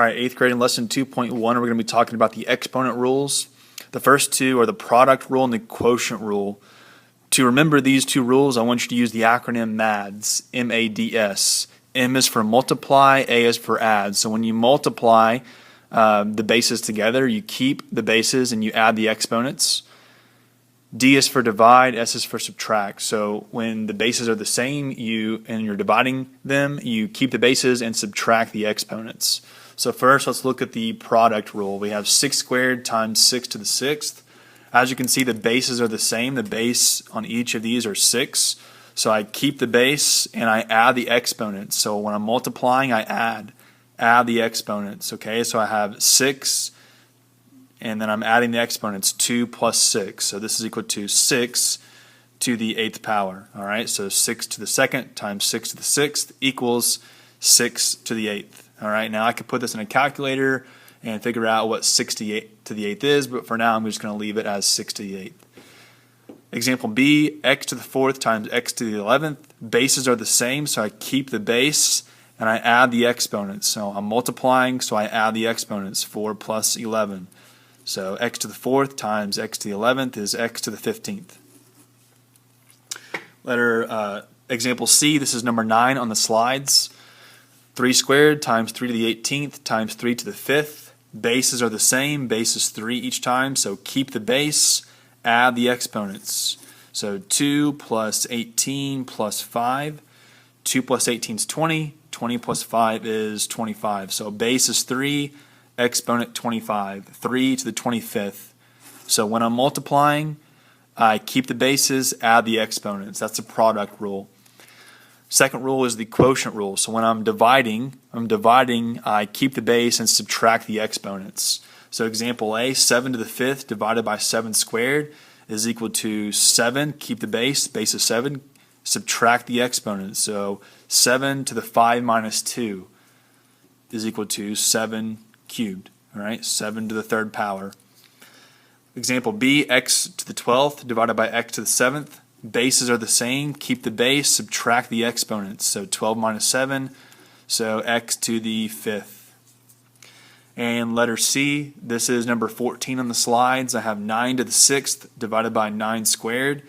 All right, 8th grade in lesson 2.1, we're going to be talking about the exponent rules. The first two are the product rule and the quotient rule. To remember these two rules, I want you to use the acronym MADS, M-A-D-S. M is for multiply, A is for add. So when you multiply the bases together, you keep the bases and you add the exponents. D is for divide, S is for subtract. So when the bases are the same and you're dividing them, you keep the bases and subtract the exponents. So first, let's look at the product rule. We have 6 squared times 6 to the 6th. As you can see, the bases are the same. The base on each of these are 6. So I keep the base and I add the exponents. So when I'm multiplying, I add the exponents. Okay, so I have 6, and then I'm adding the exponents, 2 plus 6. So this is equal to 6 to the 8th power. All right, so 6 to the 2nd times 6 to the 6th equals 6 to the 8th. All right, now I could put this in a calculator and figure out what 68 to the 8th is, but for now I'm just going to leave it as 6 to the 8th. Example B, x to the 4th times x to the 11th. Bases are the same, so I keep the base and I add the exponents. So I'm multiplying, so I add the exponents, 4 plus 11. So x to the 4th times x to the 11th is x to the 15th. Example C, this is number 9 on the slides. 3 squared times 3 to the 18th times 3 to the 5th. Bases are the same. Base is 3 each time, so keep the base, add the exponents. So 2 plus 18 plus 5. 2 plus 18 is 20. 20 plus 5 is 25. So base is 3, exponent 25. 3 to the 25th. So when I'm multiplying, I keep the bases, add the exponents. That's the product rule. Second rule is the quotient rule. So when I'm dividing, I keep the base and subtract the exponents. So example A, 7 to the 5th divided by 7 squared is equal to 7. Keep the base is 7. Subtract the exponents. So 7 to the 5 minus 2 is equal to 7 cubed. All right, 7 to the 3rd power. Example B, x to the 12th divided by x to the 7th. Bases are the same. Keep the base, subtract the exponents. So 12 minus 7, so x to the 5th. And letter C, this is number 14 on the slides. I have 9 to the 6th divided by 9 squared.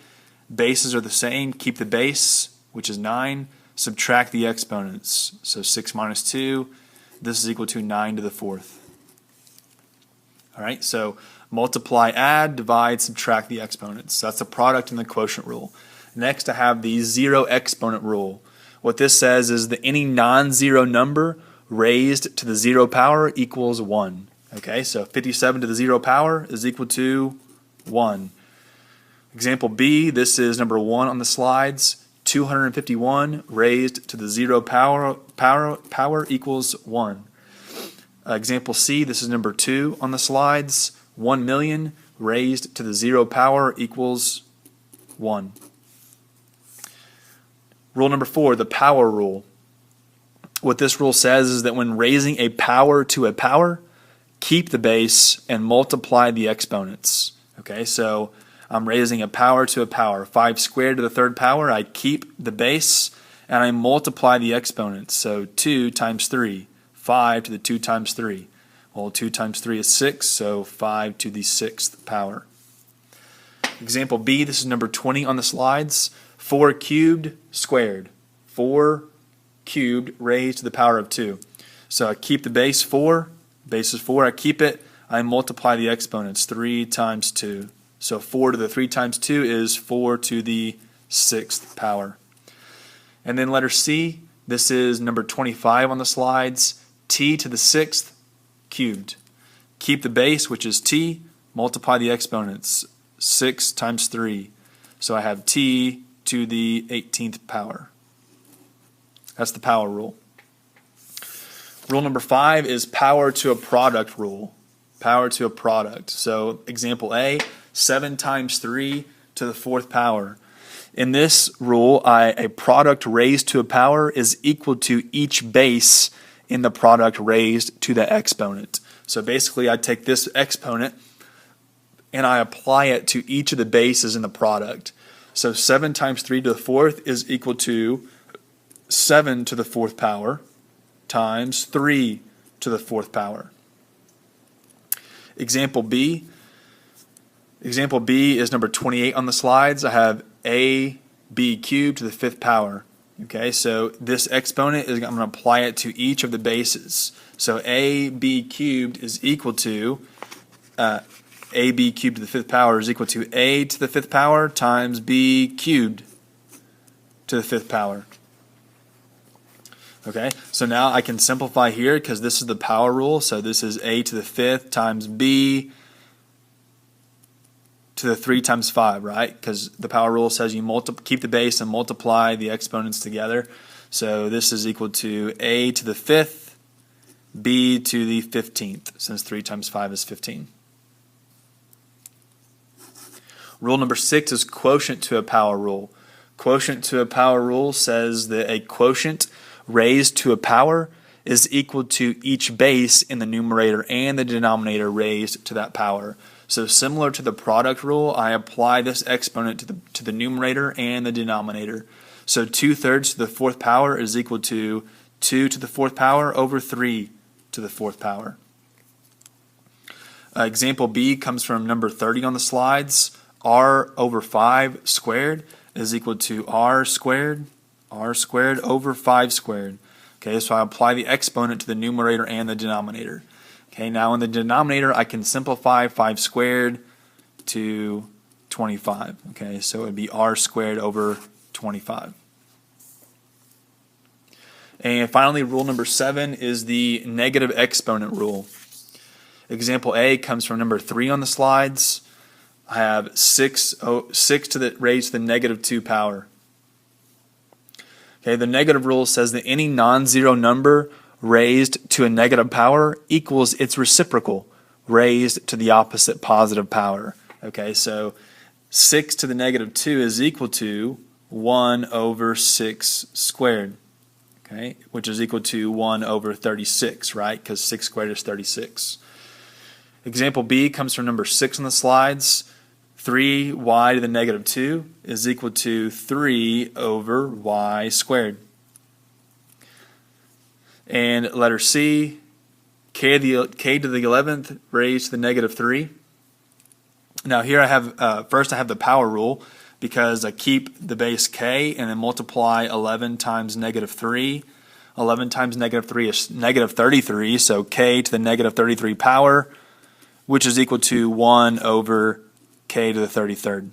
Bases are the same. Keep the base, which is 9, subtract the exponents. So 6 minus 2, this is equal to 9 to the 4th. All right, so multiply, add, divide, subtract the exponents. That's the product and the quotient rule. Next, I have the zero exponent rule. What this says is that any non-zero number raised to the 0 power equals 1. Okay, so 57 to the 0 power is equal to 1. Example B, this is number 1 on the slides. 251 raised to the 0 power equals 1. Example C, this is number 2 on the slides. 1 million raised to the 0 power equals 1. Rule number 4, the power rule. What this rule says is that when raising a power to a power, keep the base and multiply the exponents. Okay, so I'm raising a power to a power. 5 squared to the 3rd power, I keep the base and I multiply the exponents. So 2 times 3. 5 to the 2 times 3. Well, 2 times 3 is 6, so 5 to the 6th power. Example B, this is number 20 on the slides. 4 cubed squared. 4 cubed raised to the power of 2. So I keep the base 4. Base is 4. I keep it. I multiply the exponents. 3 times 2. So 4 to the 3 times 2 is 4 to the 6th power. And then letter C, this is number 25 on the slides. T to the 6th cubed. Keep the base, which is t, multiply the exponents. 6 times 3. So I have t to the 18th power. That's the power rule. Rule number 5 is power to a product rule. Power to a product. So example A, 7 times 3 to the 4th power. In this rule, a product raised to a power is equal to each base in the product raised to the exponent. So basically I take this exponent and I apply it to each of the bases in the product. So 7 times 3 to the 4th is equal to 7 to the 4th power times 3 to the 4th power. Example B. Example B is number 28 on the slides. I have ab cubed to the 5th power. Okay, so this exponent is, I'm going to apply it to each of the bases. So ab cubed is equal to ab cubed to the 5th power is equal to a to the 5th power times b cubed to the 5th power. Okay, so now I can simplify here because this is the power rule. So this is a to the 5th times b to the 3 times 5, right? Because the power rule says you keep the base and multiply the exponents together. So this is equal to a to the 5th, b to the 15th, since 3 times 5 is 15. Rule number 6 is quotient to a power rule. Quotient to a power rule says that a quotient raised to a power is equal to each base in the numerator and the denominator raised to that power. So similar to the product rule, I apply this exponent to the numerator and the denominator. So 2/3 to the 4th power is equal to 2 to the 4th power over 3 to the 4th power. Example B comes from number 30 on the slides. R over 5 squared is equal to r squared over 5 squared. Okay, so I apply the exponent to the numerator and the denominator. Okay, now in the denominator I can simplify 5 squared to 25. Okay, so it would be r squared over 25. And finally, rule number 7 is the negative exponent rule. Example A comes from number 3 on the slides. I have 6 to the raised to the negative 2 power. Okay, the negative rule says that any non-zero number raised to a negative power equals its reciprocal raised to the opposite positive power. Okay, so 6 to the negative 2 is equal to 1 over 6 squared. Okay, which is equal to 1 over 36, right? Because 6 squared is 36. Example B comes from number 6 on the slides. 3y to the negative 2 is equal to 3 over y squared. And letter C, k to the 11th raised to the negative 3. Now here I have, first I have the power rule because I keep the base k and then multiply 11 times negative 3. 11 times negative 3 is negative 33, so k to the negative 33 power, which is equal to 1 over k to the 33rd.